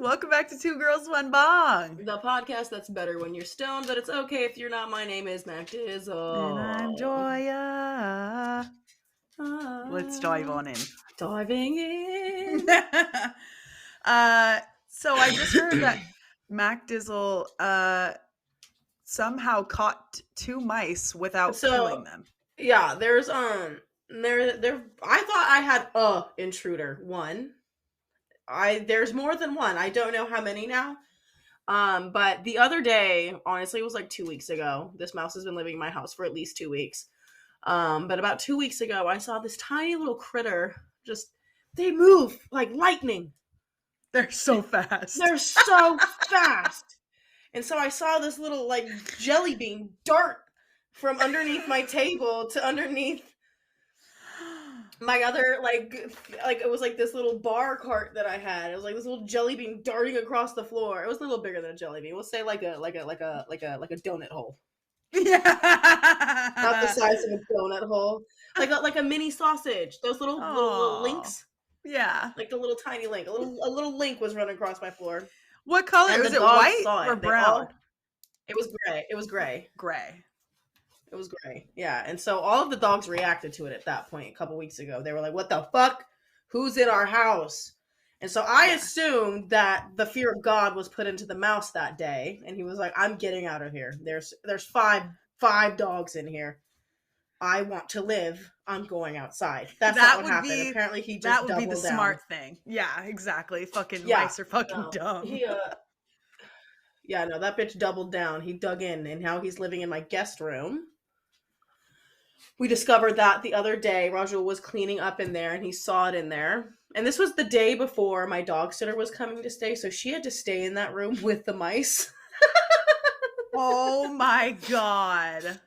Welcome back to Two Girls, One Bong. The podcast that's better when you're stoned, but it's okay if you're not. My name is MacDizzle. And I'm Joya. Let's dive on in. Diving in. So I just heard that MacDizzle somehow caught two mice without killing them. Yeah, there's I thought I had a intruder. One. There's more than one. I don't know how many now. But the other day, honestly, it was like 2 weeks ago. This mouse has been living in my house for at least 2 weeks. But about 2 weeks ago, I saw this tiny little critter. They move like lightning. They're so fast. They're so fast. And so I saw this little like jelly bean dart from underneath my table to underneath my other like it was like this little bar cart that I had. It was like this little jelly bean darting across the floor. It was a little bigger than a jelly bean. We'll say like a donut hole. Yeah. Not the size of a donut hole. Like a mini sausage. Those little links. Yeah. Like the little tiny link. A little link was running across my floor. What color? Was it white or brown? It was gray. It was gray. Gray. It was gray. Yeah. And so all of the dogs reacted to it at that point a couple weeks ago. They were like, what the fuck? Who's in our house? And so I assumed that the fear of God was put into the mouse that day. And he was like, I'm getting out of here. There's five dogs in here. I want to live. I'm going outside. That's not what happened. Apparently he just doubled down. That would be the smart thing. Yeah, exactly. Mice are fucking dumb. That bitch doubled down. He dug in, and now he's living in my guest room. We discovered that the other day. Rajul was cleaning up in there, and he saw it in there. And this was the day before my dog sitter was coming to stay, so she had to stay in that room with the mice. Oh my god.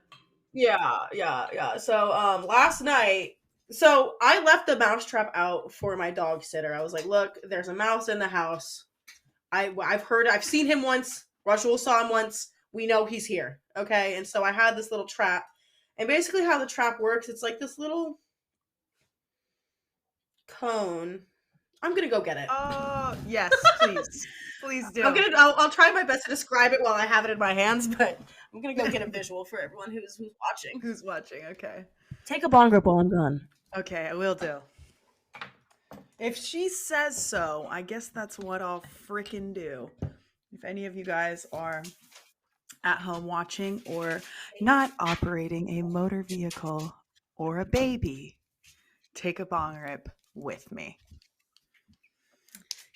Yeah. So, last night, I left the mouse trap out for my dog sitter. I was like, look, there's a mouse in the house. I've seen him once. Rajul saw him once. We know he's here. Okay. And so I had this little trap. And basically how the trap works, it's like this little cone. I'm going to go get it. Oh, yes, please. Please do. I'll try my best to describe it while I have it in my hands, but I'm going to go get a visual for everyone who's watching. Who's watching, okay. Take a bong rip while I'm gone. Okay, I will do. If she says so, I guess that's what I'll freaking do. If any of you guys are at home watching or not operating a motor vehicle or a baby, take a bong rip with me.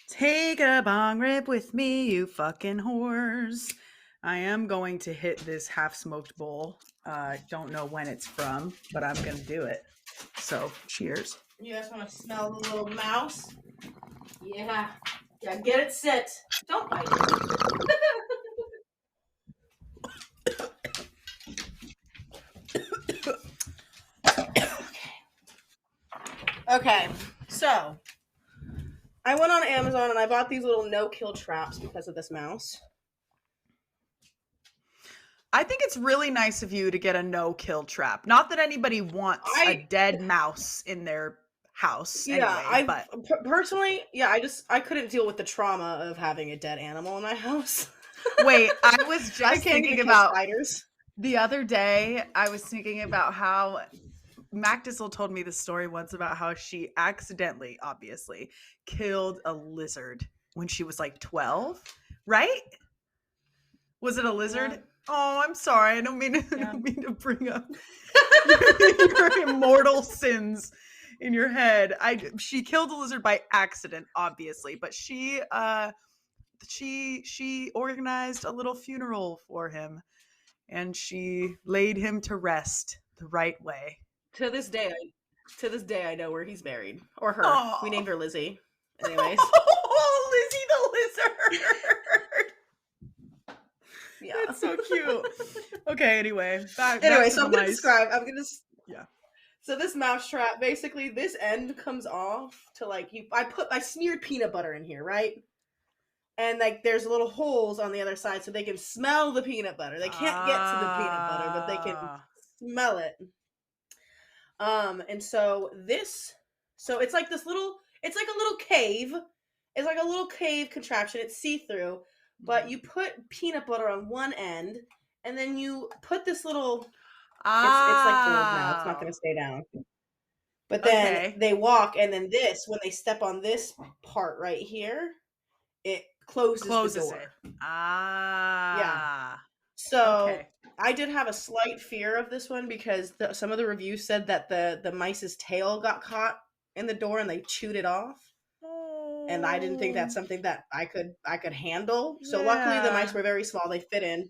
Take a bong rip with me, you fucking whores. I am going to hit this half-smoked bowl. Don't know when it's from, but I'm going to do it. So, cheers. You guys want to smell the little mouse? Yeah. Yeah, get it set. Don't bite it. Okay, so I went on Amazon and I bought these little no-kill traps because of this mouse. I think it's really nice of you to get a no-kill trap. Not that anybody wants a dead mouse in their house. Yeah, anyway, personally, I couldn't deal with the trauma of having a dead animal in my house. Wait, I was just thinking about spiders. The other day. I was thinking about how MacDizzle told me the story once about how she accidentally, obviously, killed a lizard when she was like 12, right? Was it a lizard? Yeah. Oh, I'm sorry. I don't mean to bring up your immortal sins in your head. She killed a lizard by accident, obviously, but she organized a little funeral for him, and she laid him to rest the right way. To this day, I know where he's buried. Or her. Aww. We named her Lizzie. Anyways. Oh, Lizzie the lizard. Yeah. That's so cute. Okay, anyway. So I'm going to describe. Yeah. So this mouse trap, basically this end comes off to like, I smeared peanut butter in here, right? And like there's little holes on the other side so they can smell the peanut butter. They can't get to the peanut butter, but they can smell it. And so it's like a little cave. It's like a little cave contraption. It's see-through, but you put peanut butter on one end, and then you put this little. It's like gold now. It's not going to stay down. But then they walk, and then when they step on this part right here, it closes the door. It. Yeah. So I did have a slight fear of this one because some of the reviews said that the mice's tail got caught in the door and they chewed it off. And I didn't think that's something that I could handle. So luckily the mice were very small. They fit in.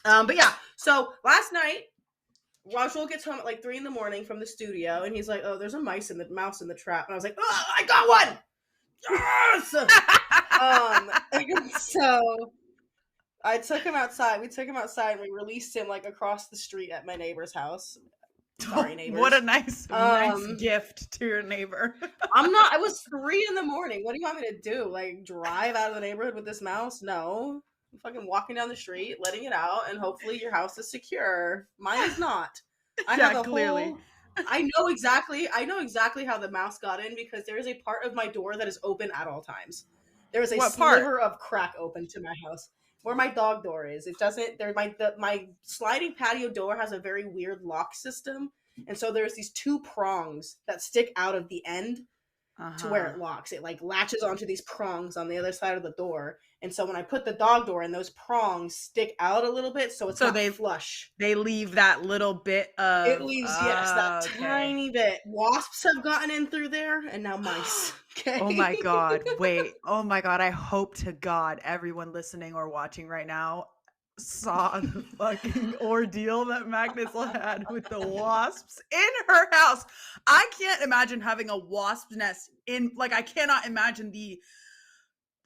But yeah, so last night, Rajul gets home at like 3 a.m. from the studio, and he's like, "Oh, there's a mouse in the trap." And I was like, "Oh, I got one!" Yes! So I took him outside. We took him outside, and we released him like across the street at my neighbor's house. Sorry, neighbors. What a nice gift to your neighbor. I was 3 a.m. What do you want me to do? Like drive out of the neighborhood with this mouse? No. I'm fucking walking down the street, letting it out, and hopefully your house is secure. Mine is not. I know exactly how the mouse got in because there is a part of my door that is open at all times. There is a sliver of crack open to my house where my dog door is. It doesn't. My sliding patio door has a very weird lock system, and so there's these 2 prongs that stick out of the end to where it locks. It like latches onto these prongs on the other side of the door. And so when I put the dog door in, those prongs stick out a little bit, so it's not flush. They leave that little bit of... It leaves, that tiny bit. Wasps have gotten in through there, and now mice. Okay. Oh my God. Wait. Oh my God. I hope to God everyone listening or watching right now saw the fucking ordeal that MacDizzle had with the wasps in her house. I can't imagine having a wasp nest I cannot imagine the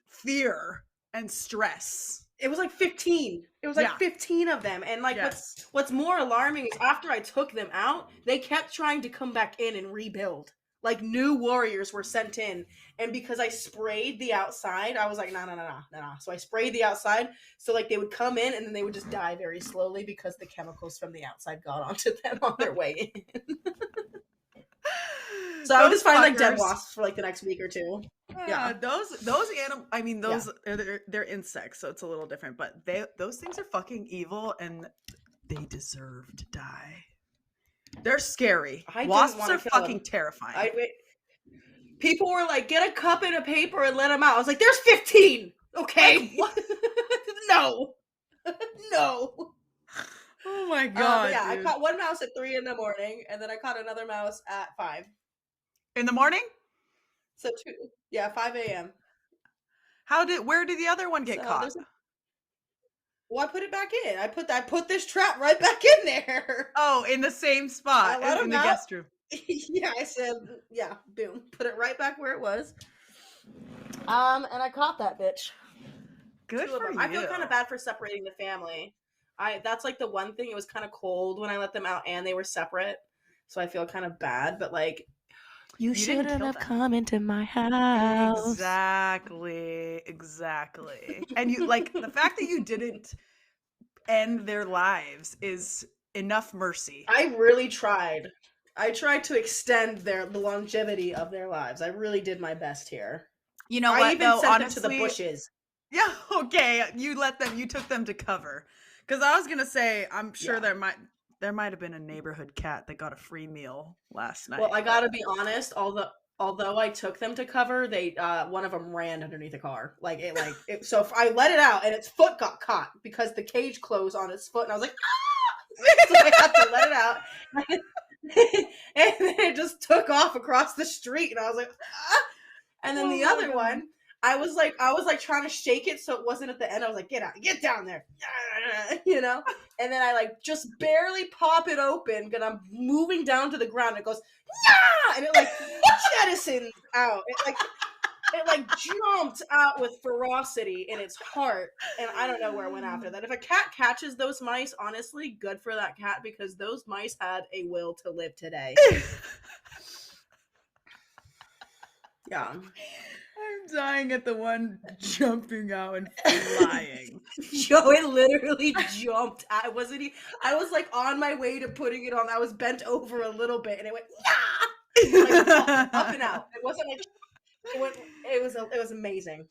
fear and stress. It was like 15. It was like 15 of them. And like what's more alarming is after I took them out, they kept trying to come back in and rebuild. Like new warriors were sent in. And because I sprayed the outside, I was like, no. So I sprayed the outside. So like they would come in and then they would just die very slowly because the chemicals from the outside got onto them on their way in. So I would just find like dead wasps for like the next week or 2. Yeah, those animals. I mean, they're insects, so it's a little different. But those things are fucking evil, and they deserve to die. They're scary. Wasps are fucking terrifying. People were like, "Get a cup and a paper and let them out." I was like, "There's 15." Okay. Like, no. Oh my God. I caught one mouse at 3 a.m, and then I caught another mouse at 5 in the morning. So 5 a.m. Where did the other one get caught? Well, I put it back in. I put this trap right back in there. Oh, in the same spot as in the guest room. Yeah, I said, boom. Put it right back where it was. And I caught that bitch. Good for you. I feel kind of bad for separating the family. That's like the one thing. It was kind of cold when I let them out and they were separate. So I feel kind of bad, but like, you shouldn't have come into my house. Exactly. And you like the fact that you didn't end their lives is enough mercy. I really tried. I tried to extend the longevity of their lives. I really did my best here. You know what? I even sent them to the bushes. Yeah, okay. You took them to cover. Because I was gonna say, I'm sure there might have been a neighborhood cat that got a free meal last night. Well, I gotta be honest. Although I took them to cover, they one of them ran underneath a car. So if I let it out and its foot got caught because the cage closed on its foot, and I was like, ah! So I had to let it out, and then it just took off across the street, and I was like, ah! And then the other one, I was like trying to shake it so it wasn't at the end. I was like, get down there, you know. And then I like just barely pop it open, and I'm moving down to the ground. It goes, yeah, and it like jettisons out. It like jumped out with ferocity in its heart, and I don't know where it went after that. If a cat catches those mice, honestly, good for that cat because those mice had a will to live today. Yeah. I'm dying at the one jumping out and flying. Joey literally jumped. I was like on my way to putting it on. I was bent over a little bit and it went, yeah! Like, up and out. It wasn't like It was amazing.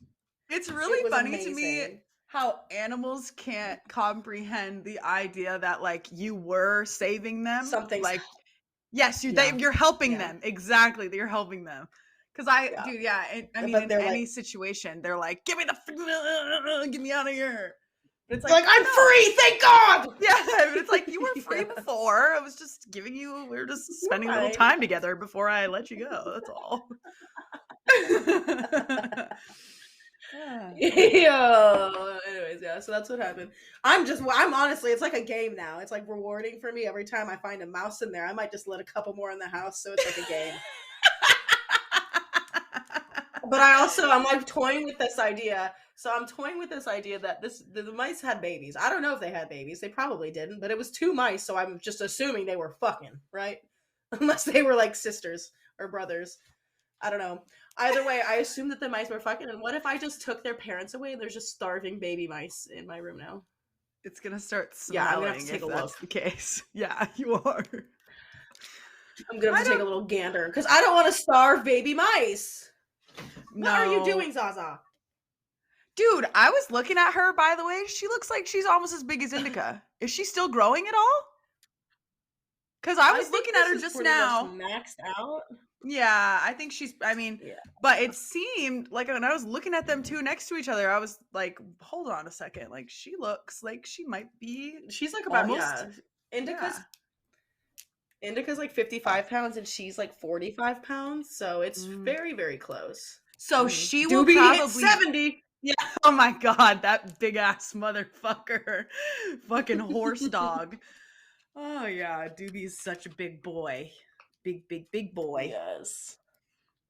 It's It really was funny to me amazing. how animals can't comprehend the idea that like you were saving them. Something's Like, yes, yeah. you're helping Yeah. them. Exactly. You're helping them. Cause Yeah. dude, yeah. I mean, But in they're any like, situation, they're like, get me out of here. But it's they're like, like, I'm no. free, thank God. Yeah, but it's like you were free Yeah. before. I was just giving you. We were just spending a little Right. time together before I let you go. That's all. Yeah. Anyways, yeah. So that's what happened. I'm honestly, it's like a game now. It's like rewarding for me every time I find a mouse in there. I might just let a couple more in the house, so it's like a game. But I'm like toying with this idea. So I'm toying with this idea that the mice had babies. I don't know if they had babies. They probably didn't, but it was 2 mice, so I'm just assuming they were fucking, right? Unless they were like sisters or brothers. I don't know. Either way, I assume that the mice were fucking. And what if I just took their parents away and there's just starving baby mice in my room now? It's gonna start Yeah, I'm smelling gonna have to take if a that's look. the case. Yeah, you are. I'm gonna have to take a little gander because I don't want to starve baby mice. No. What are you doing, Zaza? Dude, I was looking at her, by the way. She looks like she's almost as big as Indica. Is she still growing at all? Because I was looking at her just now. Maxed out. Yeah, I think Yeah. but it seemed like when I was looking at them two next to each other, I was like, hold on a second. Like, she looks like she might be. She's like about, almost. Indica's like 55 pounds and she's like 45 pounds. So it's very, very close. So she will Doobie probably hit 70. Yeah. Oh my God, that big ass motherfucker. Fucking horse dog. Oh yeah, Doobie's such a big boy. Big boy. Yes.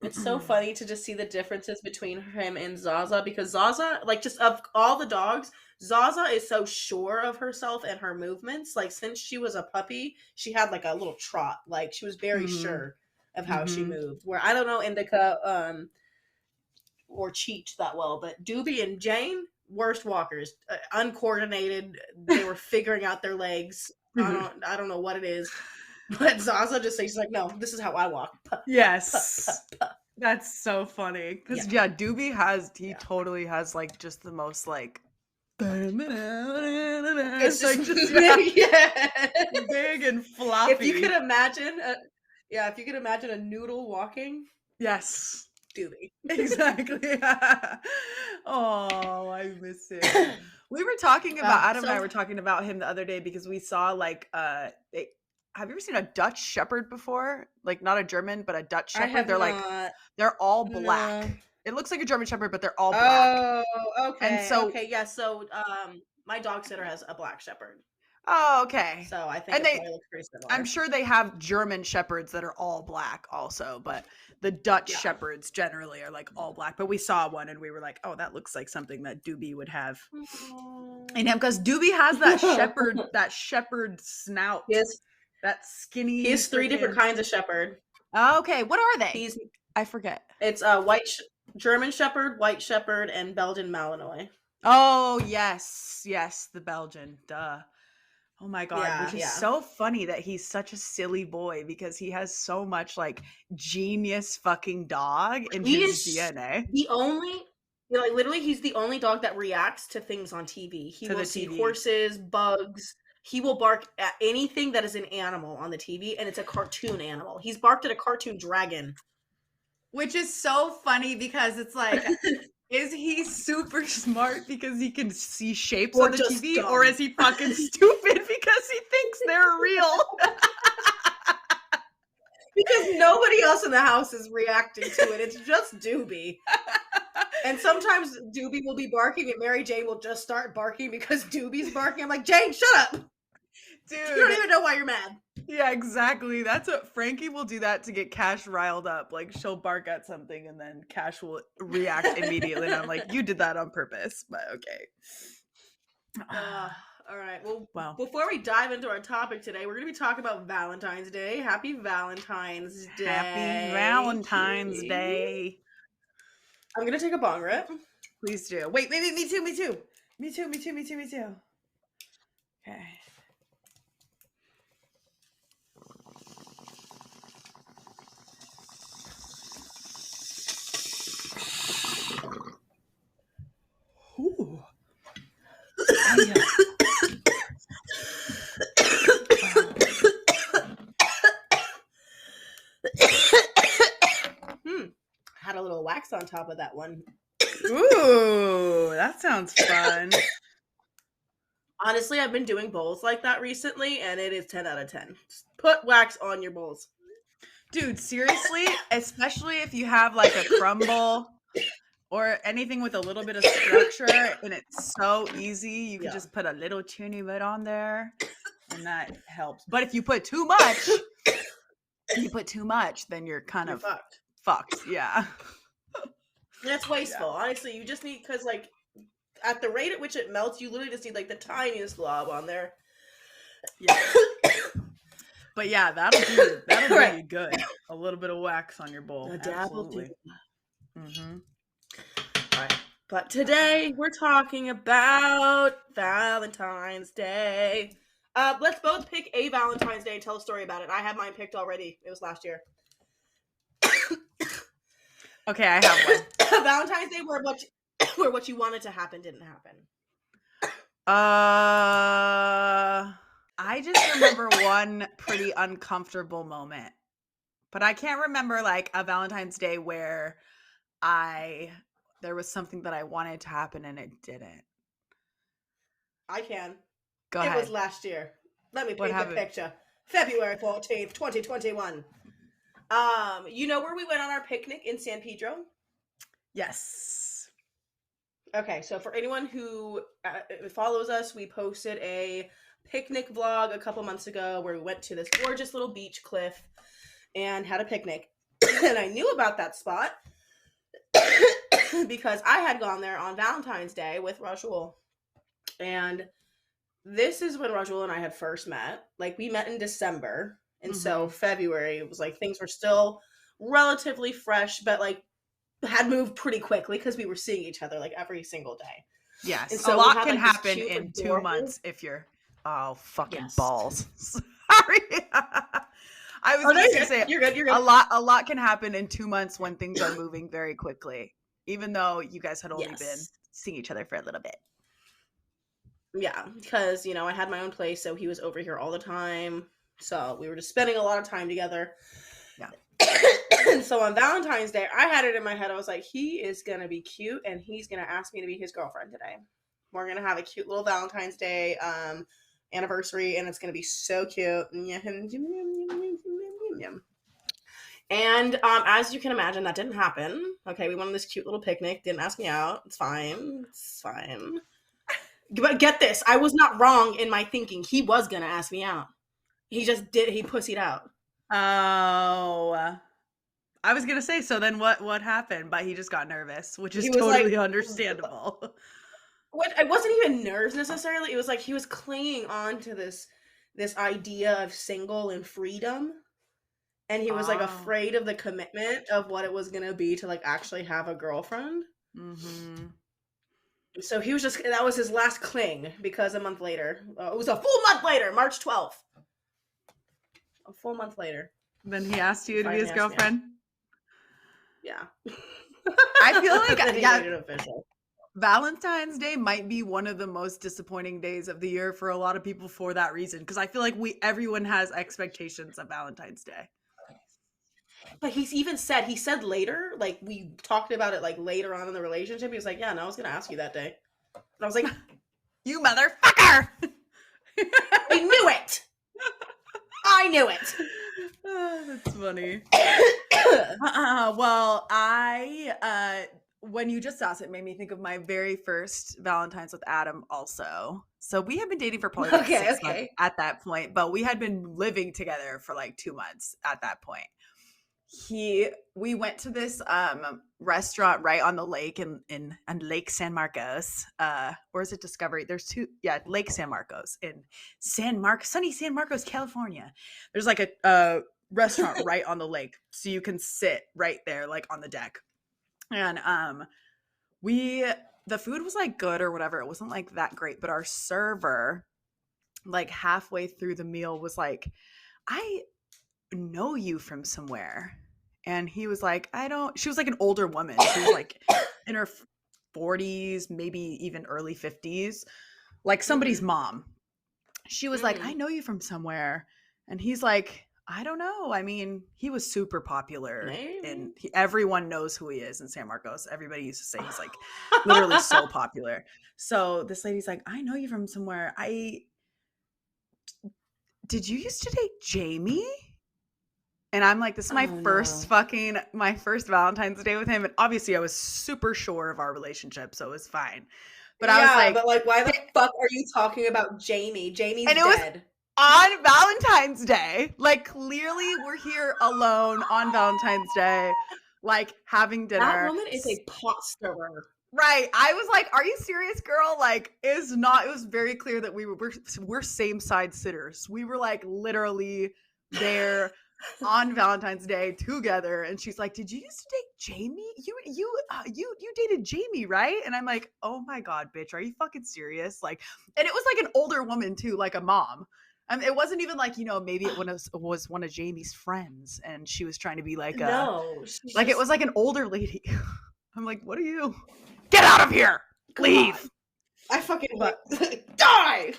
It's so funny to just see the differences between him and Zaza because Zaza, like, just of all the dogs, Zaza is so sure of herself and her movements. Like, since she was a puppy, she had like a little trot. Like, she was very sure of how she moved. Where I don't know Indica or Cheech that well, but Doobie and Jane, worst walkers, uncoordinated. They were figuring out their legs. I don't know what it is. But Zaza just says, she's like, no, this is how I walk. Yes. That's so funny. Because, yeah, Doobie totally has, like, just the most, like, it's like, just big and floppy. If you could imagine, a noodle walking. Yes. Doobie. Exactly. Oh, I miss it. We were talking about, Adam and I were talking about him the other day because we saw, like, have you ever seen a Dutch Shepherd before? Like, not a German, but a Dutch Shepherd. They're all black. No. It looks like a German Shepherd, but they're all black. Oh, okay. And so, yeah. So, my dog sitter has a black Shepherd. Oh, okay. So I think it looks pretty similar. I'm sure they have German Shepherds that are all black also, but the Dutch Shepherds generally are like all black. But we saw one and we were like, oh, that looks like something that Doobie would have in him because Doobie has that shepherd snout. Yes. That skinny. He has 3 different kinds of shepherd. Okay, what are they? I forget. It's a German Shepherd, White Shepherd, and Belgian Malinois. Oh yes, the Belgian. Duh. Oh my God, which is so funny that he's such a silly boy because he has so much like genius fucking dog in his DNA. Literally, he's the only dog that reacts to things on TV. He will see horses, bugs. He will bark at anything that is an animal on the TV, and it's a cartoon animal. He's barked at a cartoon dragon. Which is so funny because it's like, is he super smart because he can see shapes on the TV? Dumb. Or is he fucking stupid because he thinks they're real? Because nobody else in the house is reacting to it. It's just Doobie. And sometimes Doobie will be barking and Mary Jane will just start barking because Doobie's barking. I'm like, Jane, shut up. Dude. You don't even know why you're mad. Yeah, exactly. That's what Frankie will do that to get Cash riled up. Like, she'll bark at something and then Cash will react immediately. And I'm like, you did that on purpose, but okay. All right. Well, before we dive into our topic today, we're going to be talking about Valentine's Day. Happy Valentine's Day. Happy Valentine's Day. I'm going to take a bong rip. Please do. Wait, me too. Me too. Okay. Yeah. Had a little wax on top of that one. Ooh, that sounds fun. Honestly, I've been doing bowls like that recently, and it is 10 out of 10. Just put wax on your bowls. Dude, seriously, especially if you have like a crumble or anything with a little bit of structure, and it's so easy. You can just put a little tuny bit on there, and that helps. But if you put too much, then you're kind of fucked. Yeah. That's wasteful. Yeah. Honestly, you just need, because like at the rate at which it melts, you literally just need like the tiniest blob on there. Yeah. But yeah, that'll do you good. A little bit of wax on your bowl. A dabble do. Mm-hmm. All right. But today we're talking about Valentine's Day. Let's both pick a Valentine's Day and tell a story about it. I have mine picked already. It was last year. Okay, I have one. Valentine's Day where what you wanted to happen didn't happen. I just remember one pretty uncomfortable moment. But I can't remember like a Valentine's Day where there was something that I wanted to happen and it didn't. I can. Go ahead. It was last year. Let me paint the picture. February 14th, 2021. You know where we went on our picnic in San Pedro? Yes. Okay, so for anyone who follows us, we posted a picnic vlog a couple months ago where we went to this gorgeous little beach cliff and had a picnic. And I knew about that spot because I had gone there on Valentine's Day with Rajul. And this is when Rajul and I had first met. Like, we met in December. And so February, it was like things were still relatively fresh, but like had moved pretty quickly because we were seeing each other like every single day. Yes. And so a lot can happen in 2 months if you're, balls. Sorry. I was going to say, you're good. A lot can happen in 2 months when things are moving very quickly, even though you guys had only been seeing each other for a little bit. Yeah, because, I had my own place, so he was over here all the time. So we were just spending a lot of time together. Yeah. And so on Valentine's Day, I had it in my head. I was like, he is going to be cute and he's going to ask me to be his girlfriend today. We're going to have a cute little Valentine's Day anniversary and it's going to be so cute. And as you can imagine, that didn't happen. Okay, we went on this cute little picnic. Didn't ask me out. It's fine. But get this. I was not wrong in my thinking. He was going to ask me out. He just did. He pussied out. Oh. I was going to say, so then what happened? But he just got nervous, which is totally understandable. It wasn't even nerves necessarily. It was like he was clinging on to this idea of single and freedom. And he was like afraid of the commitment of what it was going to be to like actually have a girlfriend. Mm-hmm. So he was that was his last cling because a month later, it was a full month later, March 12th. A full month later. Then he asked you to be his girlfriend? Yeah. I feel like Valentine's Day might be one of the most disappointing days of the year for a lot of people for that reason. Because I feel like everyone has expectations of Valentine's Day. But he said later, like we talked about it like later on in the relationship. He was like, yeah, no, I was going to ask you that day. And I was like, you motherfucker. I knew it. I knew it. That's funny. Well, when you just asked, it made me think of my very first Valentine's with Adam also. So we had been dating for probably 6 months at that point, but we had been living together for like 2 months at that point. We went to this restaurant right on the lake in Lake San Marcos. Or is it Discovery? There's Lake San Marcos in sunny San Marcos, California. There's like a restaurant right on the lake, so you can sit right there, like on the deck. And the food was like good or whatever. It wasn't like that great, but our server, like halfway through the meal, was like, I know you from somewhere. And he was like, she was like an older woman. She was like in her 40s, maybe even early 50s. like somebody's mom. She was like, I know you from somewhere. And he's like, I don't know. I mean, he was super popular. Maybe. And everyone knows who he is in San Marcos. Everybody used to say he's like literally so popular. So this lady's like, I know you from somewhere. Did you used to date Jamie? And I'm like, this is my first Valentine's Day with him. And obviously I was super sure of our relationship, so it was fine. But I was like, but like, why the fuck are you talking about Jamie? Jamie's dead. On Valentine's Day. Like, clearly we're here alone on Valentine's Day, like having dinner. That woman is a pot stirrer. Right. I was like, are you serious, girl? Like, it was very clear that we're same side sitters. We were like literally there on Valentine's Day together. And she's like, did you used to date Jamie? You dated Jamie, right? And I'm like, oh my God, bitch, are you fucking serious? Like, and it was like an older woman too, like a mom. It wasn't even like, maybe it was one of Jamie's friends and she was trying to be like, it was like an older lady. I'm like, what are you? Get out of here! Leave! God. I fucking die!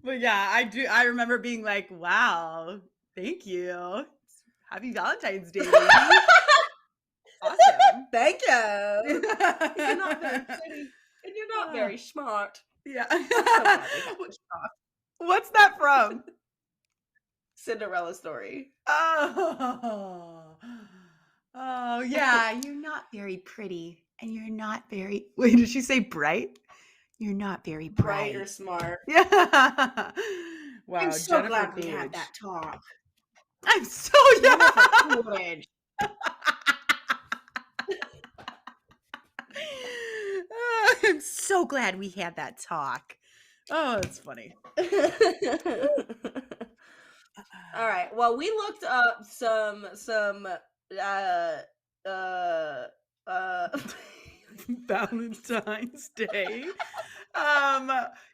But yeah, I remember being like, wow, thank you. Happy Valentine's Day, lady. Awesome. Thank you. You're not very pretty and you're not very smart. Yeah. What's that from? Cinderella story. Oh, yeah. You're not very pretty and you're not very... Wait, did she say bright? You're not very bright. Bright or smart. Yeah. Wow, I'm so Jennifer glad Coolidge. we had that talk. I'm so Coolidge. I'm so glad we had that talk. Oh, it's funny. All right. Well, we looked up some Valentine's Day.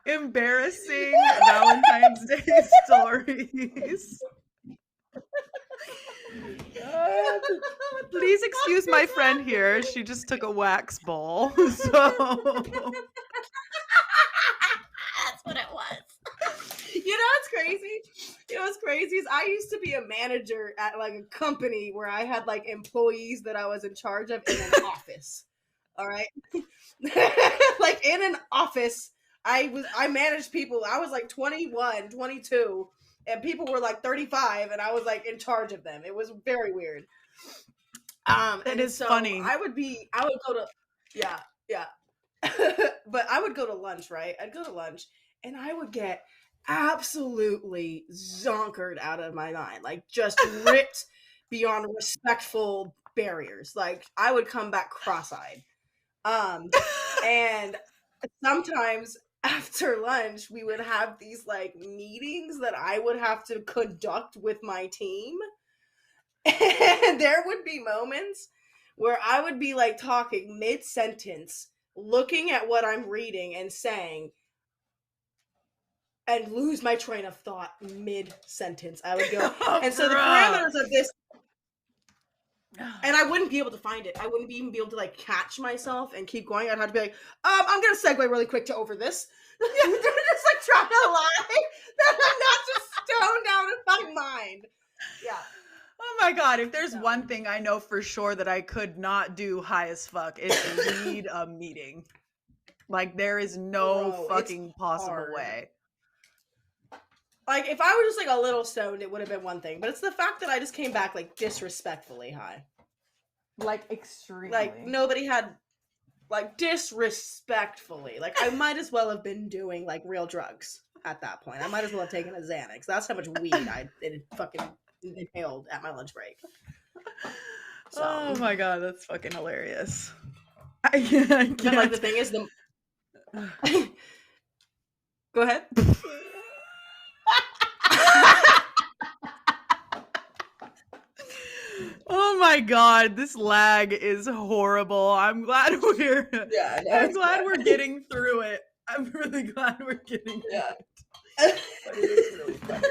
Embarrassing Valentine's Day stories. Please excuse my friend here. She just took a wax bowl. So that's what it was. What's crazy? What's crazy is I used to be a manager at like a company where I had like employees that I was in charge of in an office. All right. Like in an office, I managed people. I was like 21, 22, and people were like 35, and I was like in charge of them. It was very weird. That is funny. I would go to, yeah. But I would go to lunch, right? I'd go to lunch and I would get absolutely zonkered out of my mind, like just ripped beyond respectful barriers. Like I would come back cross-eyed. And sometimes after lunch, we would have these like meetings that I would have to conduct with my team. And there would be moments where I would be like talking mid-sentence, looking at what I'm reading and saying, and lose my train of thought mid-sentence. I would go, and so the parameters of this, and I wouldn't be able to find it. I wouldn't even be able to like catch myself and keep going. I'd have to be like, I'm gonna segue really quick to over this. Just like trying to lie that I'm not just stoned out of my mind. Yeah. Oh my God, if there's one thing I know for sure that I could not do high as fuck, it's lead a meeting. Like there is no fucking possible way. Like if I were just like a little stoned, it would have been one thing. But it's the fact that I just came back like disrespectfully high. Like extremely. Like nobody had, like disrespectfully. Like I might as well have been doing like real drugs at that point. I might as well have taken a Xanax. That's how much weed I fucking inhaled at my lunch break. So. Oh my God, that's fucking hilarious. I can't. But like the thing is, go ahead. Oh my God, this lag is horrible. I'm glad we're getting through it. I'm really glad we're getting through it. But it is really funny.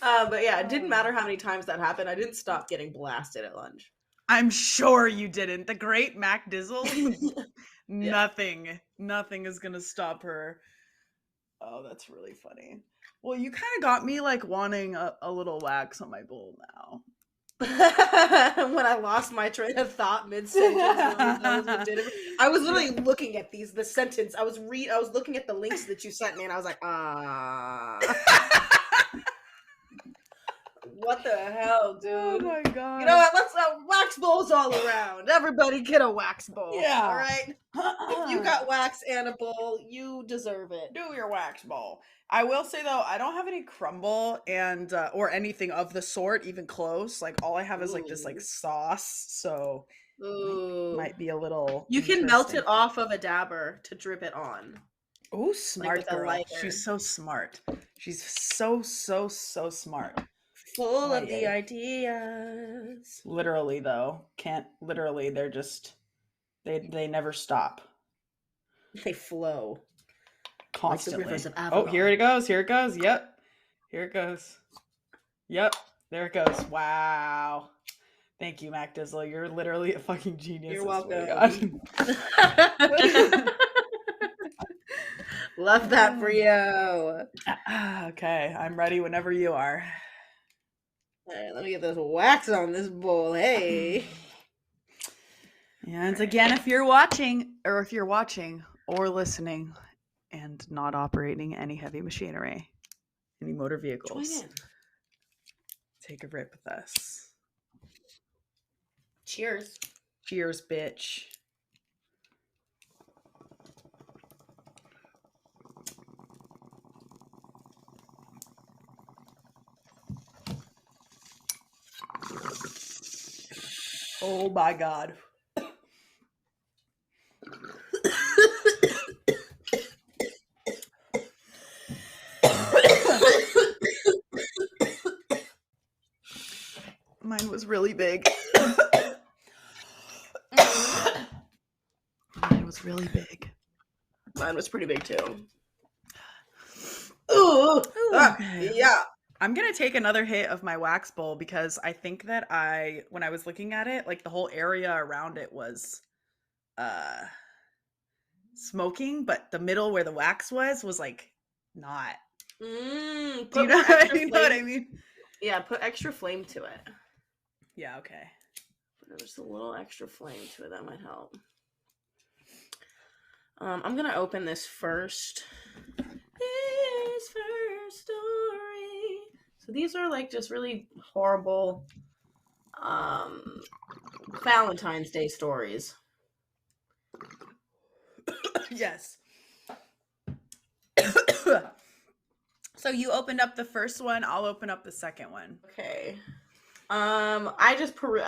But yeah, it didn't matter how many times that happened. I didn't stop getting blasted at lunch. I'm sure you didn't. The great MacDizzle. Yeah. Nothing is gonna stop her. Oh, that's really funny. Well, you kind of got me like wanting a little wax on my bowl now. When I lost my train of thought mid-sentence, I was literally looking at the sentence. I was looking at the links that you sent me, and I was like, what the hell, dude? Oh my god. You know what? Let's wax bowls all around. Everybody get a wax bowl. Yeah. All right. If you got wax and a bowl, you deserve it. Do your wax bowl. I will say though, I don't have any crumble and or anything of the sort, even close. Like all I have is like just like sauce, so might be a little. You can melt it off of a dabber to drip it on. Oh, smart girl! She's so smart. She's so smart. Full of the ideas. Literally though, they're just they never stop. They flow Constantly. Like the oh, here it goes. Yep. Here it goes. Yep. There it goes. Wow. Thank you, MacDizzle. You're literally a fucking genius. You're welcome. Love that for you. Okay. I'm ready whenever you are. All right, let me get this wax on this bowl. Hey. And again, if you're watching or listening and not operating any heavy machinery, any motor vehicles, take a rip with us. Cheers. Cheers, bitch. Oh my god. Mine was really big. Mine was really big. Mine was pretty big too. Ooh. Okay. Yeah. I'm going to take another hit of my wax bowl because I think that when I was looking at it, like the whole area around it was smoking, but the middle where the wax was like not. Do you know what I mean? Yeah, put extra flame to it. Yeah, okay. Put just a little extra flame to it. That might help. I'm going to open this first. This first story. So these are like just really horrible Valentine's Day stories. Yes. So you opened up the first one, I'll open up the second one. Okay.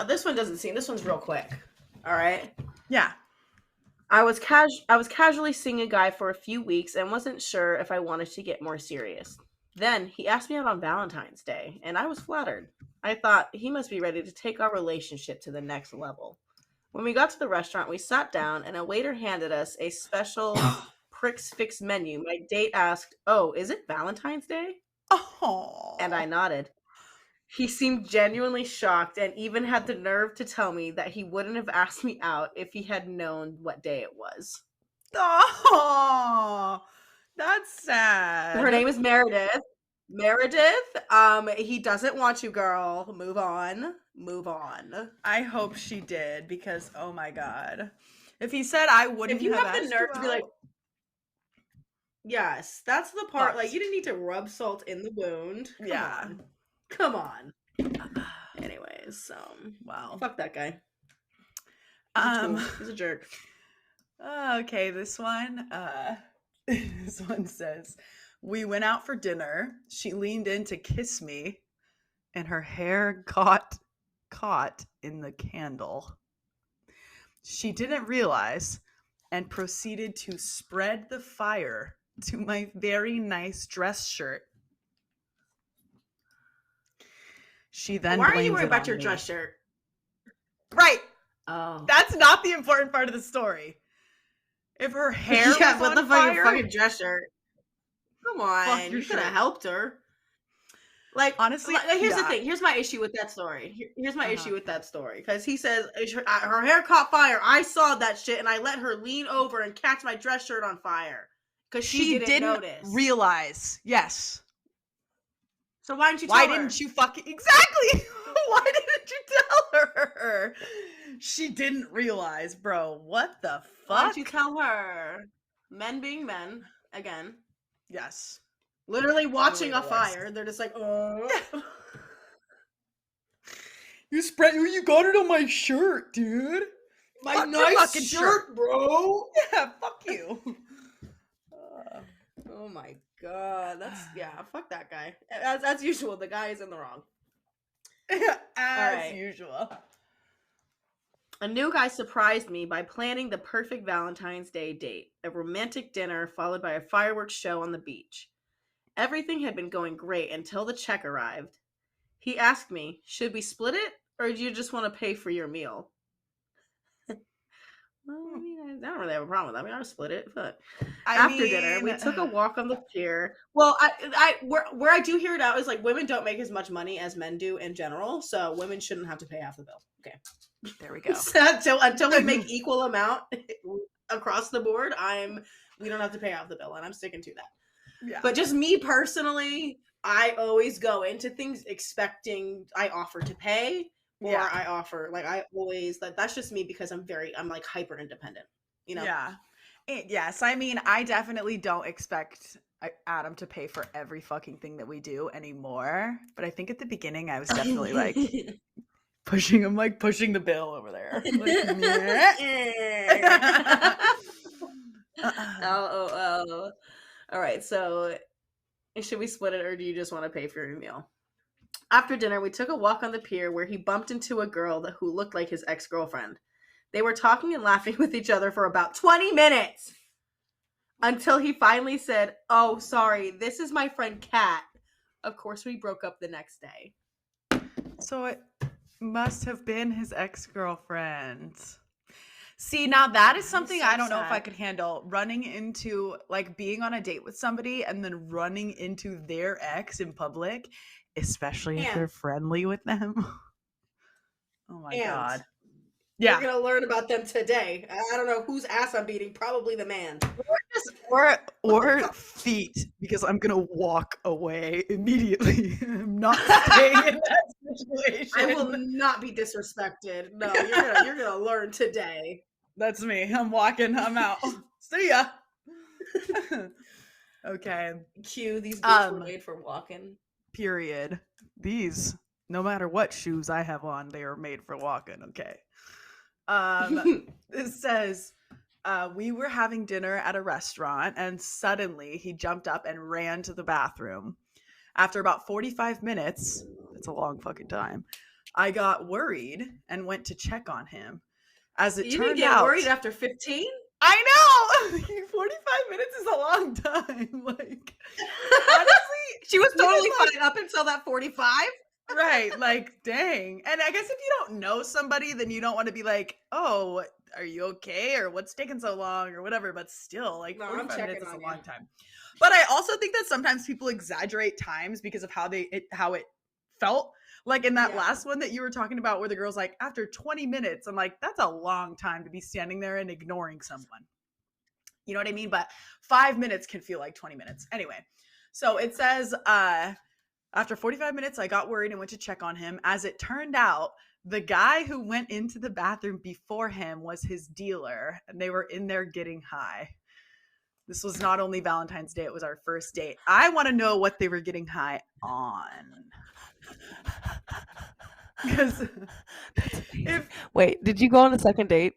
This one doesn't seem, this one's real quick. All right. Yeah. I was casually seeing a guy for a few weeks and wasn't sure if I wanted to get more serious. Then he asked me out on Valentine's Day, and I was flattered. I thought he must be ready to take our relationship to the next level. When we got to the restaurant, we sat down, and a waiter handed us a special Prix Fix menu. My date asked, "Oh, is it Valentine's Day?" Oh. And I nodded. He seemed genuinely shocked and even had the nerve to tell me that he wouldn't have asked me out if he had known what day it was. Oh, that's sad. Her name is Meredith. He doesn't want you, girl. Move on. I hope she did because, oh my god. If he said I wouldn't have asked the nerve to be like, yes, that's the part. But, like, you didn't need to rub salt in the wound. Come on. Anyways, so wow. Fuck that guy. He's a jerk. Okay, this one says, we went out for dinner. She leaned in to kiss me, and her hair got caught in the candle. She didn't realize and proceeded to spread the fire to my very nice dress shirt. She then Why are you worried about your dress shirt? Right. Oh. That's not the important part of the story. If her hair was but on the fire, fucking dress shirt. Come on, you could have helped her. Like, honestly, here's the yeah. thing. Here's my issue with that story. Here's my issue with that story. Because he says her hair caught fire. I saw that shit, and I let her lean over and catch my dress shirt on fire because she didn't notice. Realize. Yes. So why didn't you tell her? Why didn't you fucking exactly? Why didn't you tell her? She didn't realize, bro. What the fuck? Why didn't you tell her? Men being men, again. Yes. Literally watching a fire. They're just like, oh. You got it on my shirt, dude. My nice shirt, bro. Yeah, fuck you. Oh my god. Fuck that guy. As usual, the guy is in the wrong. As usual. A new guy surprised me by planning the perfect Valentine's Day date, a romantic dinner followed by a fireworks show on the beach. Everything had been going great until the check arrived. He asked me, should we split it, or do you just want to pay for your meal? Well, I mean, I don't really have a problem with that. I mean, I would split it, but after dinner, we took a walk on the pier. Well, where I do hear it out is like women don't make as much money as men do in general, so women shouldn't have to pay half the bill. Okay, there we go. So until we make equal amount across the board, we don't have to pay half the bill, and I'm sticking to that. Yeah. But just me personally, I always go into things expecting I offer to pay. Or I offer, like, I always, that's just me because I'm like hyper independent, you know? Yeah. Yes. I mean, I definitely don't expect Adam to pay for every fucking thing that we do anymore. But I think at the beginning I was definitely like pushing the bill over there. Oh. All right. So should we split it, or do you just want to pay for your meal? After dinner, we took a walk on the pier where he bumped into a girl who looked like his ex-girlfriend. They were talking and laughing with each other for about 20 minutes until he finally said, oh, sorry, this is my friend Kat. Of course, we broke up the next day. So it must have been his ex-girlfriend. See, now that is something I don't know if I could handle. Running into, like, being on a date with somebody and then running into their ex in public. Especially if they're friendly with them. Oh my god. Yeah. You're going to learn about them today. I don't know whose ass I'm beating. Probably the man. Or feet. Because I'm going to walk away immediately. I'm not staying in that situation. I will not be disrespected. No, you're going to learn today. That's me. I'm walking. I'm out. See ya. Okay. Cue. These boots were made for walking. Period. These, no matter what shoes I have on, they are made for walking. Okay. It says, we were having dinner at a restaurant and suddenly he jumped up and ran to the bathroom. After about 45 minutes, it's a long fucking time, I got worried and went to check on him. As it turned out, you didn't get worried after 15? I know. 45 minutes is a long time. Like, honestly, she was totally fine up until that 45. Right. Like, dang. And I guess if you don't know somebody, then you don't want to be like, oh, are you okay? Or what's taking so long or whatever. But still, like, 45 minutes is a long time. But I also think that sometimes people exaggerate times because of how it felt. Like in that last one that you were talking about where the girl's like, after 20 minutes, I'm like, that's a long time to be standing there and ignoring someone. You know what I mean? But 5 minutes can feel like 20 minutes. Anyway, so it says, after 45 minutes, I got worried and went to check on him. As it turned out, the guy who went into the bathroom before him was his dealer, and they were in there getting high. This was not only Valentine's Day, it was our first date. I want to know what they were getting high on. Because wait, did you go on a second date?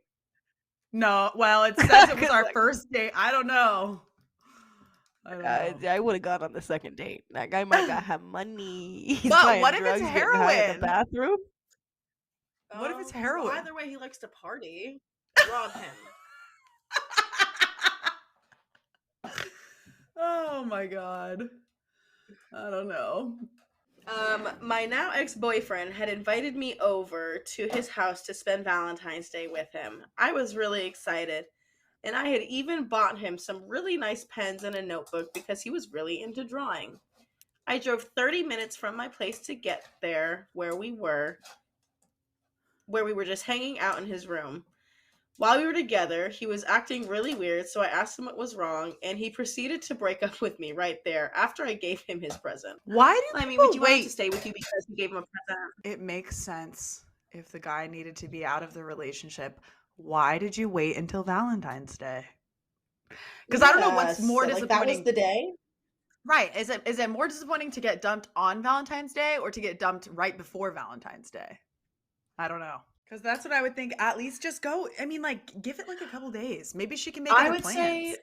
No, well, it says it was our first date. I don't know. I would have gone on the second date. That guy might not have money. He's but what if it's heroin? In the bathroom? What if it's heroin? Well, either way, he likes to party. Rob him. Oh my god. I don't know. My now ex-boyfriend had invited me over to his house to spend Valentine's Day with him. I was really excited, and I had even bought him some really nice pens and a notebook because he was really into drawing. I drove 30 minutes from my place to get there where we were just hanging out in his room. While we were together, he was acting really weird, so I asked him what was wrong, and he proceeded to break up with me right there after I gave him his present. Why do I mean, people would you want him wait? to stay with you because you gave him a present? It makes sense if the guy needed to be out of the relationship. Why did you wait until Valentine's Day? Because I don't know what's more Like, disappointing. that was the day? Right. Is it more disappointing to get dumped on Valentine's Day or to get dumped right before Valentine's Day? I don't know. Because that's what I would think. At least just go. I mean, like, give it like a couple days. Maybe she can make other plans.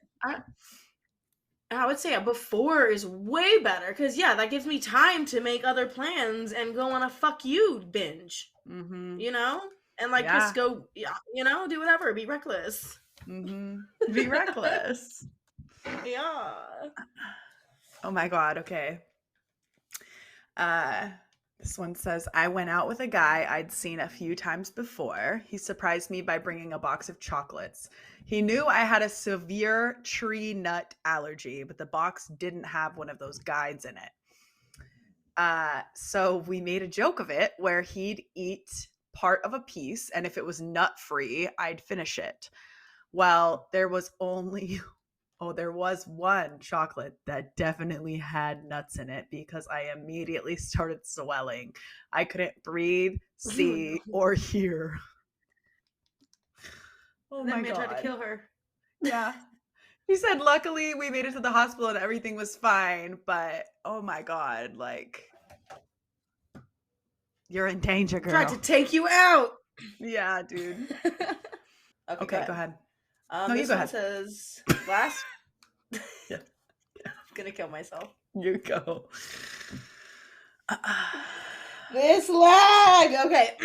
I would say before is way better. Because, yeah, that gives me time to make other plans and go on a fuck you binge. Mm-hmm. You know? And, like, just go, you know, do whatever. Be reckless. Mm-hmm. Be reckless. Yeah. Oh my God. Okay. This one says, I went out with a guy I'd seen a few times before. He surprised me by bringing a box of chocolates. He knew I had a severe tree nut allergy, but the box didn't have one of those guides in it. So we made a joke of it where he'd eat part of a piece, and if it was nut free, I'd finish it. Well, there was one chocolate that definitely had nuts in it because I immediately started swelling. I couldn't breathe, see, or hear. Oh my God. That man tried to kill her. Yeah. He said, luckily we made it to the hospital and everything was fine, but oh my God, like, you're in danger, girl. Tried to take you out. Yeah, dude. Okay, go ahead. No, you go ahead. Says last. Yeah. I'm gonna kill myself. You go. This lag. Okay.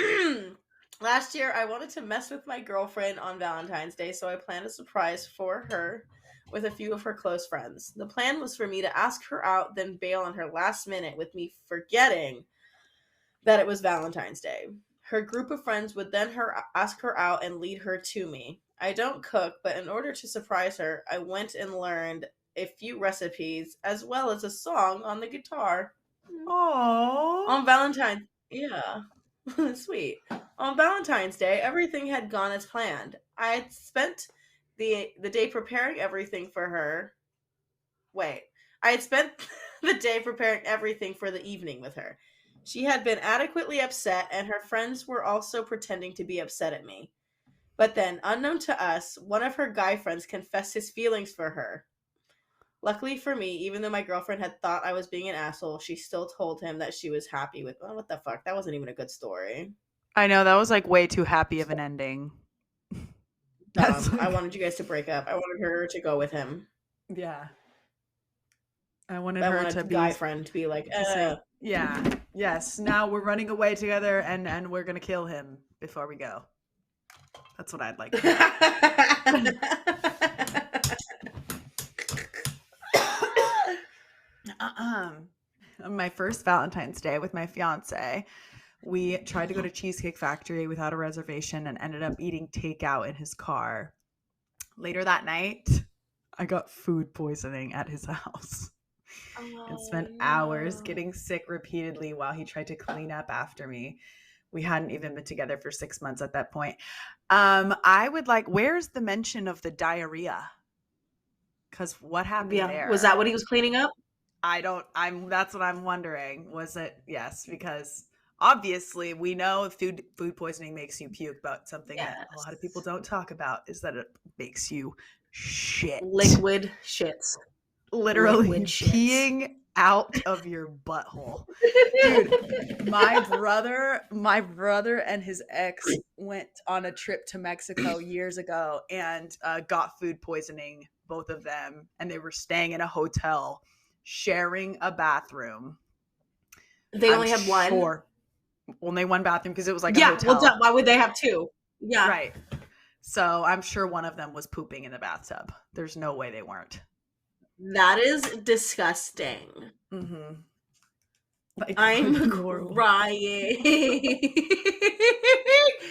Last year, I wanted to mess with my girlfriend on Valentine's Day, so I planned a surprise for her with a few of her close friends. The plan was for me to ask her out, then bail on her last minute, with me forgetting that it was Valentine's Day. Her group of friends would then ask her out and lead her to me. I don't cook, but in order to surprise her, I went and learned a few recipes as well as a song on the guitar. Aww. On Valentine's, yeah, sweet. On Valentine's Day, everything had gone as planned. I had spent the day preparing everything for her. I had spent the day preparing everything for the evening with her. She had been adequately upset, and her friends were also pretending to be upset at me. But then, unknown to us, one of her guy friends confessed his feelings for her. Luckily for me, even though my girlfriend had thought I was being an asshole, she still told him that she was happy with... Oh, what the fuck? That wasn't even a good story. I know, that was like way too happy of an ending. I wanted you guys to break up. I wanted her to go with him. Yeah. I wanted her to be... guy friend to be like, yeah. Yes. Now we're running away together and we're going to kill him before we go. That's what I'd like to do. My first Valentine's Day with my fiance, we tried to go to Cheesecake Factory without a reservation and ended up eating takeout in his car. Later that night, I got food poisoning at his house and spent hours getting sick repeatedly while he tried to clean up after me. We hadn't even been together for 6 months at that point. I would like, where's the mention of the diarrhea? Because what happened there? Was that what he was cleaning up? That's what I'm wondering. Was it? Yes, because obviously we know food poisoning makes you puke, but something that a lot of people don't talk about is that it makes you shit. Liquid shits. Literally peeing out of your butthole. Dude, my brother and his ex went on a trip to Mexico years ago and got food poisoning, both of them, and they were staying in a hotel sharing a bathroom. They only had one? Only one bathroom because it was like a hotel. Well, why would they have two? Yeah. Right. So I'm sure one of them was pooping in the bathtub. There's no way they weren't. That is disgusting. Mm-hmm. Like, I'm crying.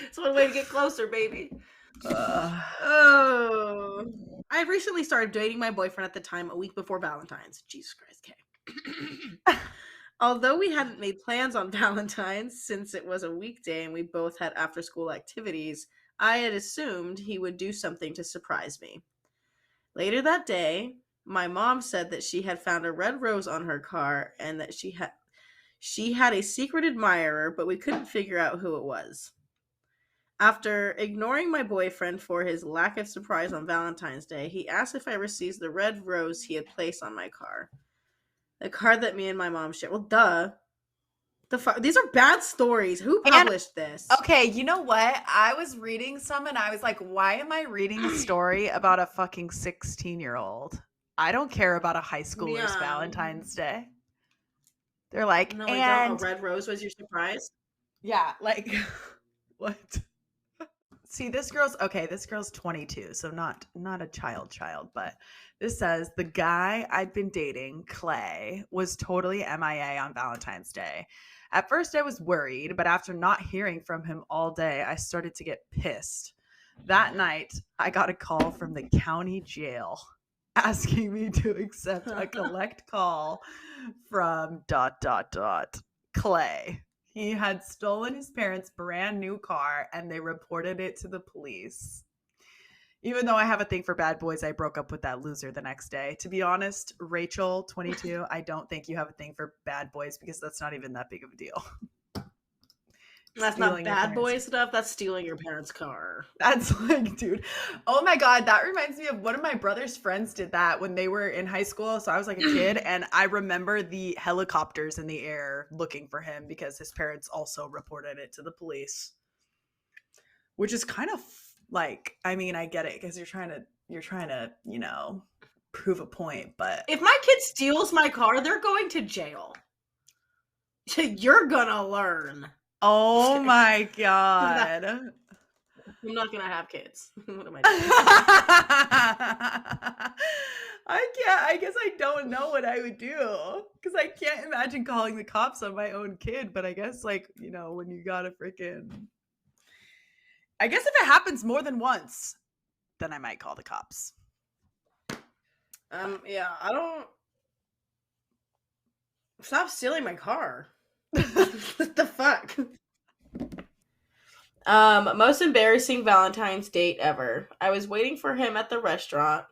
It's one way to get closer, baby. I recently started dating my boyfriend at the time a week before Valentine's. Jesus Christ, okay. Although we hadn't made plans on Valentine's since it was a weekday and we both had after school activities, I had assumed he would do something to surprise me. Later that day, my mom said that she had found a red rose on her car and that she had a secret admirer, but we couldn't figure out who it was. After ignoring my boyfriend for his lack of surprise on Valentine's Day, he asked if I received the red rose he had placed on my car. The car that me and my mom shared. Well, duh. These are bad stories. Who published this? Okay, you know what? I was reading some and I was like, why am I reading a story about a fucking 16-year-old? I don't care about a high schooler's Valentine's Day. They're like, no, and a red rose was your surprise? Yeah, like what? See, this girl's 22, so not a child, but this says the guy I'd been dating, Clay, was totally MIA on Valentine's Day. At first I was worried, but after not hearing from him all day, I started to get pissed. That night, I got a call from the county jail asking me to accept a collect call from ... Clay. He had stolen his parents' brand new car and they reported it to the police. Even though I have a thing for bad boys, I broke up with that loser the next day. To be honest, Rachel, 22, I don't think you have a thing for bad boys because that's not even that big of a deal. That's not bad boy stuff. That's stealing your parents' car. That's like, dude. Oh my God. That reminds me of one of my brother's friends did that when they were in high school. So I was like a kid and I remember the helicopters in the air looking for him because his parents also reported it to the police. Which is kind of like, I mean, I get it because you're trying to, you know, prove a point, but if my kid steals my car, they're going to jail. You're gonna learn. Oh my God. I'm not gonna have kids. What am I doing? I guess I don't know what I would do because I can't imagine calling the cops on my own kid, but I guess like, you know, when you got a freaking, I guess if it happens more than once, then I might call the cops. Yeah, I don't. Stop stealing my car. What the fuck? Most embarrassing Valentine's date ever. I was waiting for him at the restaurant,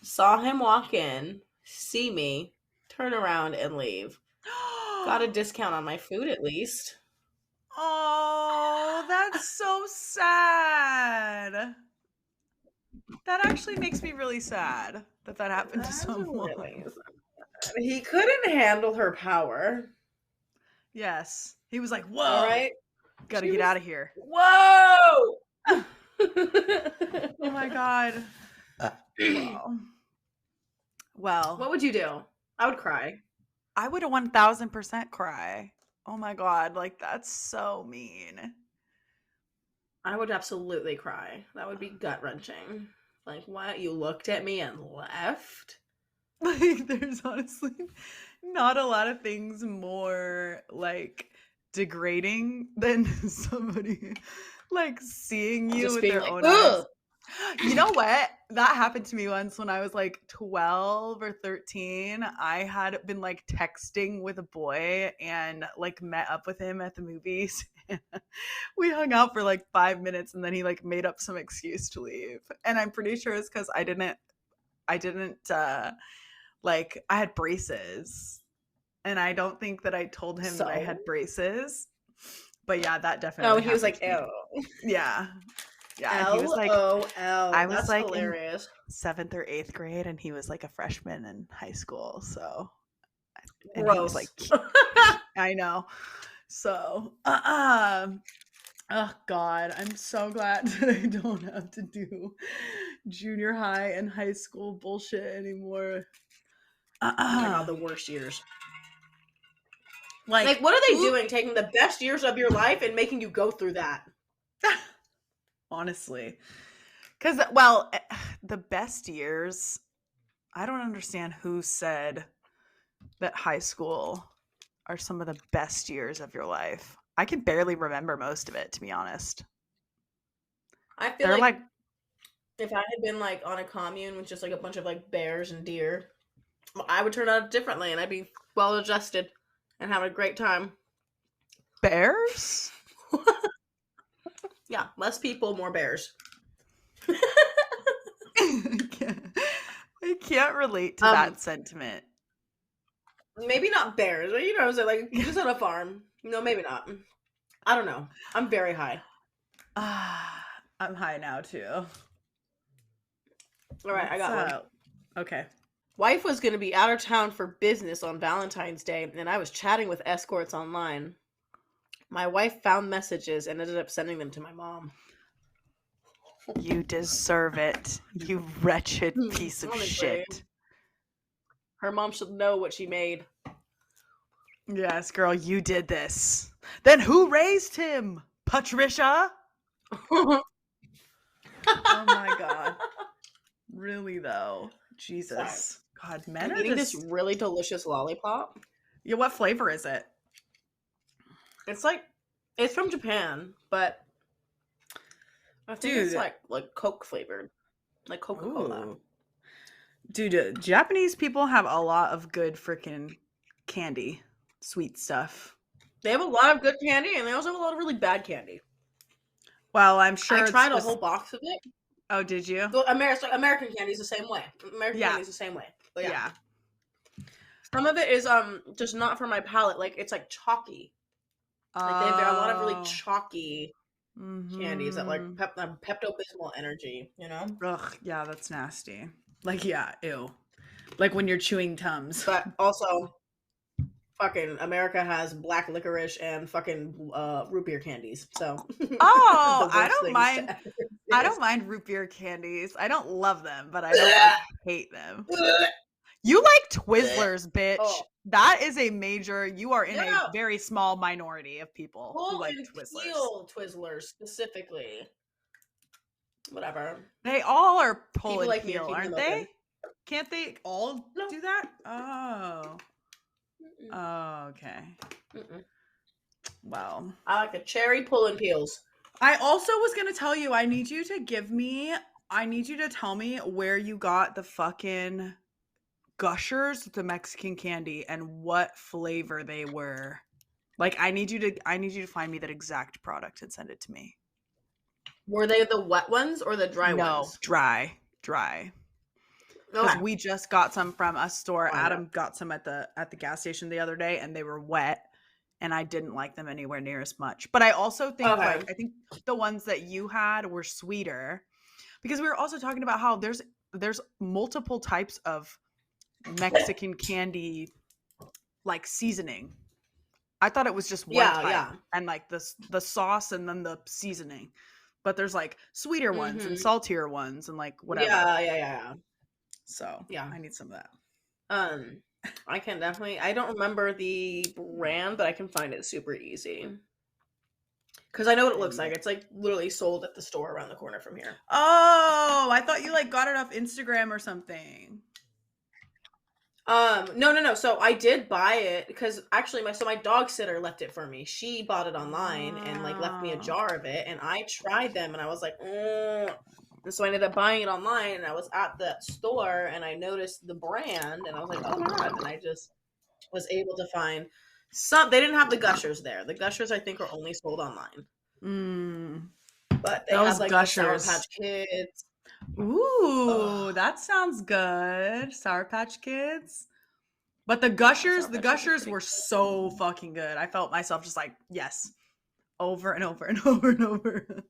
saw him walk in, see me, turn around and leave. Got a discount on my food at least. Oh, that's so sad. That actually makes me really sad that happened to someone. Really, he couldn't handle her power. Yes. He was like, whoa. All right. Gotta get out of here. Whoa! Oh my God. Well. What would you do? I would cry. I would 1000% cry. Oh my God. Like, that's so mean. I would absolutely cry. That would be gut-wrenching. Like, what? You looked at me and left? Like, there's honestly not a lot of things more, like, degrading than somebody, like, seeing you just with their own eyes. You know what? That happened to me once when I was, like, 12 or 13. I had been, like, texting with a boy and, like, met up with him at the movies. We hung out for, like, 5 minutes and then he, like, made up some excuse to leave. And I'm pretty sure it's because I didn't, like, I had braces. And I don't think that I told him that I had braces. But yeah, that definitely. Oh, he was like, ew. Yeah. Yeah. L-O-L. He was like, I was That's like hilarious. in 7th or 8th grade and he was like a freshman in high school. So. And gross. He was like, I know. So, oh God, I'm so glad that I don't have to do junior high and high school bullshit anymore. Oh my God, the worst years. Like, what are they doing? Taking the best years of your life and making you go through that? Honestly. Because, well, the best years, I don't understand who said that high school are some of the best years of your life. I can barely remember most of it, to be honest. I feel like if I had been like on a commune with just like a bunch of like bears and deer, I would turn out differently, and I'd be well adjusted and have a great time. Bears? Yeah, less people, more bears. I can't relate to that sentiment. Maybe not bears, but you know, so like you just on a farm. No, maybe not. I don't know. I'm very high. I'm high now too. All right, I got one. Okay. Wife was going to be out of town for business on Valentine's Day, and I was chatting with escorts online. My wife found messages and ended up sending them to my mom. You deserve it, you wretched piece of shit. Her mom should know what she made. Yes, girl, you did this. Then who raised him? Patricia? Oh my god. Really though. Jesus. God, men are eating this really delicious lollipop. Yeah, what flavor is it? It's from Japan, but I think it's like Coke flavored. Like Coca-Cola. Ooh. Dude, Japanese people have a lot of good freaking candy. Sweet stuff. They have a lot of good candy, and they also have a lot of really bad candy. Well, I'm sure I tried a whole box of it. Oh, did you? So American candy's the same way. Candy's the same way. But yeah. Some of it is just not for my palate. Like it's like chalky. Like they have a lot of really chalky candies that like Pepto-Bismol energy, you know? Ugh, yeah, that's nasty. Like, yeah, ew. Like when you're chewing Tums. But also, fucking America has black licorice and fucking root beer candies. So oh, I don't mind. I don't mind root beer candies. I don't love them, but I don't hate them. You like Twizzlers, bitch. Oh. That is a major. You are in a very small minority of people who like Twizzlers. Twizzlers specifically. Whatever. They all are pull and like peel, aren't they? Can't they all do that? Oh. Oh, okay. Well, I like the cherry pull and peels. I also was gonna tell you, I need you to tell me where you got the fucking Gushers, the Mexican candy, and what flavor they were. Like, I need you to find me that exact product and send it to me. Were they the wet ones or the dry ones? No, dry. Because we just got some from a store. Adam got some at the gas station the other day, and they were wet, and I didn't like them anywhere near as much. But I also think I think the ones that you had were sweeter, because we were also talking about how there's multiple types of Mexican candy like seasoning. I thought it was just one type, and like the sauce and then the seasoning. But there's like sweeter ones and saltier ones and like whatever. Yeah. So I need some of that. I can definitely. I don't remember the brand, but I can find it super easy. Because I know what it looks like. It's like literally sold at the store around the corner from here. Oh, I thought you like got it off Instagram or something. No. So I did buy it because actually my dog sitter left it for me. She bought it online and like left me a jar of it, and I tried them and I was like, and so I ended up buying it online, and I was at that store and I noticed the brand and I was like, oh my god, and I just was able to find some. They didn't have the Gushers there. The Gushers I think are only sold online. But they have like Gushers. The Sour Patch Kids. Ooh, that sounds good. Sour Patch Kids. But the Gushers were so fucking good. I felt myself just like, yes. Over and over and over and over.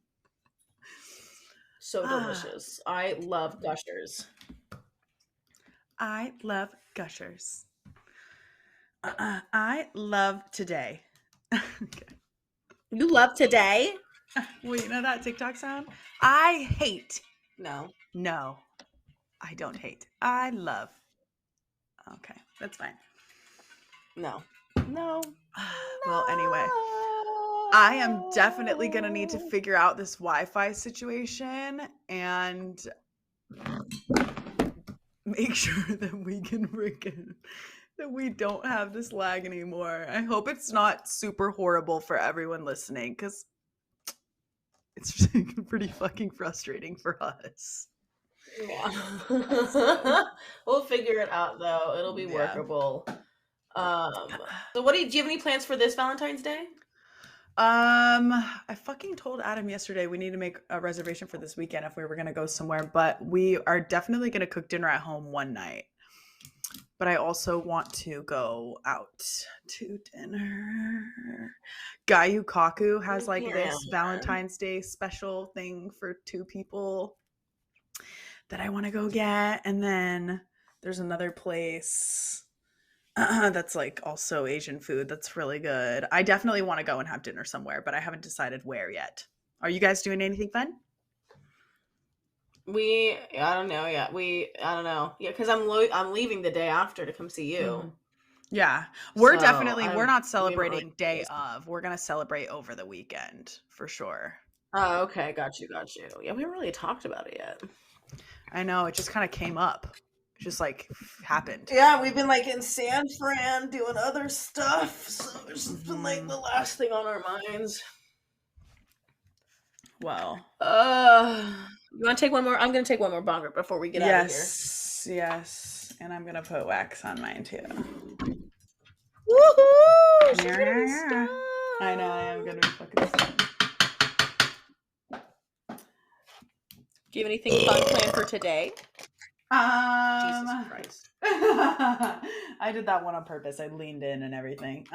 So delicious. I love Gushers. I love Gushers. I love today. Okay. You love today? Well, you know that TikTok sound? I hate. No, I don't hate. I love. Okay, that's fine. No. Well, anyway, I am definitely going to need to figure out this Wi-Fi situation and make sure that we can that we don't have this lag anymore. I hope it's not super horrible for everyone listening, because it's pretty fucking frustrating for us. Yeah. We'll figure it out though. It'll be workable. So do you have any plans for this Valentine's Day? I fucking told Adam yesterday we need to make a reservation for this weekend if we were gonna go somewhere, but we are definitely gonna cook dinner at home one night. But I also want to go out to dinner. Gayu Kaku has like this Valentine's Day special thing for 2 people that I want to go get. And then there's another place that's like also Asian food that's really good. I definitely want to go and have dinner somewhere, but I haven't decided where yet. Are you guys doing anything fun? I don't know yet. I don't know. Yeah, because I'm leaving the day after to come see you. Mm-hmm. Yeah. We're not celebrating day of. We're going to celebrate over the weekend for sure. Oh, okay. Got you. Yeah, we haven't really talked about it yet. I know. It just kind of came up. It just like happened. Yeah, we've been like in San Fran doing other stuff. So it's just been like the last thing on our minds. Well. You want to take one more? I'm going to take one more bong rip before we get out of here. Yes. And I'm going to put wax on mine too. Woohoo! Yeah. I know. I am going to be fucking stuck. Do you have anything fun planned for today? Jesus Christ. I did that one on purpose. I leaned in and everything.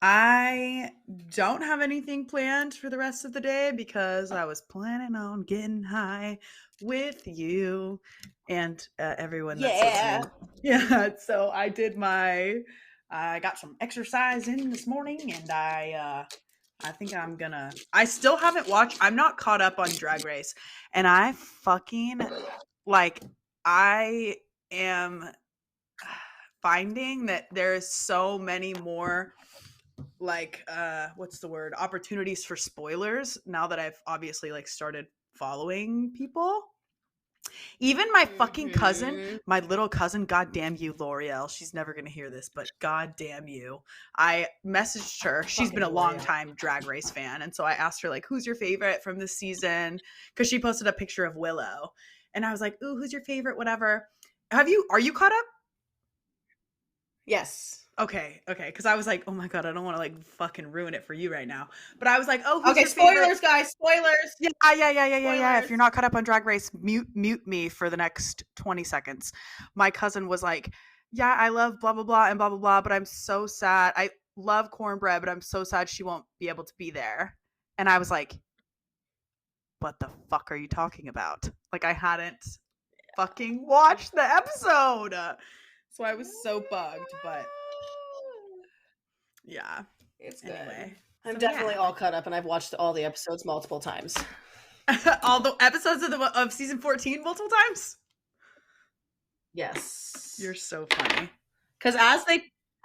I don't have anything planned for the rest of the day because I was planning on getting high with you and everyone that's listening. Yeah. So I did I got some exercise in this morning and I think I still haven't watched, I'm not caught up on Drag Race and I fucking I am finding that there is so many more opportunities for spoilers now that I've obviously started following people. Even my fucking cousin, my little cousin, goddamn you, L'Oreal. She's never gonna hear this, but goddamn you. I messaged her. She's been a long time Drag Race fan, and so I asked her who's your favorite from this season? Because she posted a picture of Willow, and I was like, ooh, who's your favorite? Whatever. Are you caught up? Yes. Okay. Because I was like, oh my god, I don't want to fucking ruin it for you right now. But I was like, oh, who's okay, your spoilers, favorite? Guys, spoilers. Yeah. If you're not caught up on Drag Race, mute me for the next 20 seconds. My cousin was like, yeah, I love blah blah blah and blah blah blah, but I'm so sad. I love Cornbread, but I'm so sad she won't be able to be there. And I was like, what the fuck are you talking about? I hadn't fucking watched the episode. So I was so bugged, but yeah. It's good. Anyway, I'm definitely all caught up and I've watched all the episodes multiple times. All the episodes of season 14 multiple times? Yes. You're so funny. Because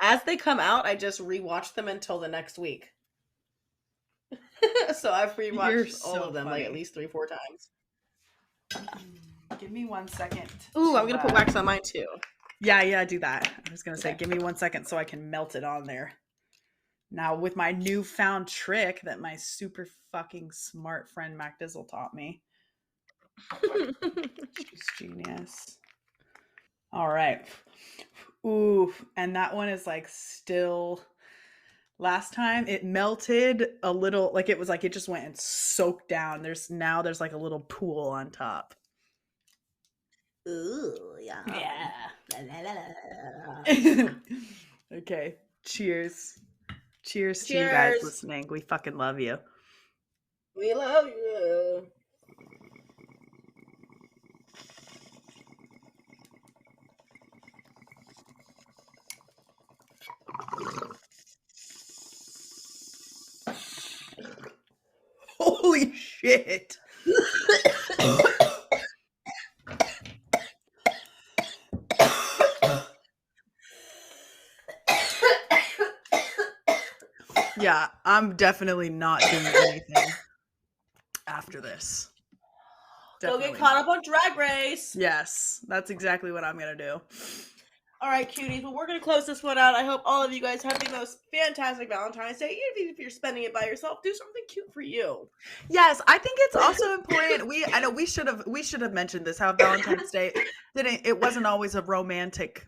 as they come out, I just rewatch them until the next week. So I've rewatched all of them at least 3-4 times. Give me 1 second. Ooh, I'm gonna put wax on mine too. Yeah, do that. I was gonna say, give me 1 second so I can melt it on there. Now with my newfound trick that my super fucking smart friend MacDizzle taught me. She's genius. All right. Ooh, and that one is still. Last time it melted a little, it was it just went and soaked down. There's a little pool on top. Ooh, yeah. Okay. Cheers to you guys listening. We fucking love you. We love you. Holy shit. Yeah, I'm definitely not doing anything after this. Definitely. Go get caught up on Drag Race. Yes, that's exactly what I'm gonna do. All right, cuties. Well, we're going to close this one out. I hope all of you guys have the most fantastic Valentine's Day. Even if you're spending it by yourself, do something cute for you. Yes, I think it's also important. I know we should have mentioned this, how Valentine's Day it wasn't always a romantic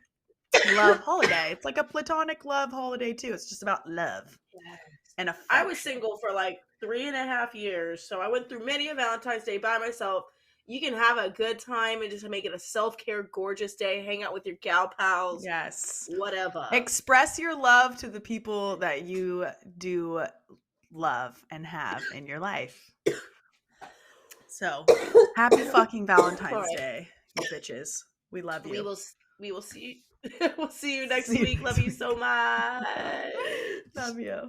love holiday. It's like a platonic love holiday too. It's just about love and affection. I was single for like 3.5 years, so I went through many a Valentine's Day by myself. You can have a good time and just make it a self-care, gorgeous day. Hang out with your gal pals. Yes. Whatever. Express your love to the people that you do love and have in your life. So, happy fucking Valentine's Day, you bitches. We love you. We will see you. We'll see you next week. Love you so much. Love you.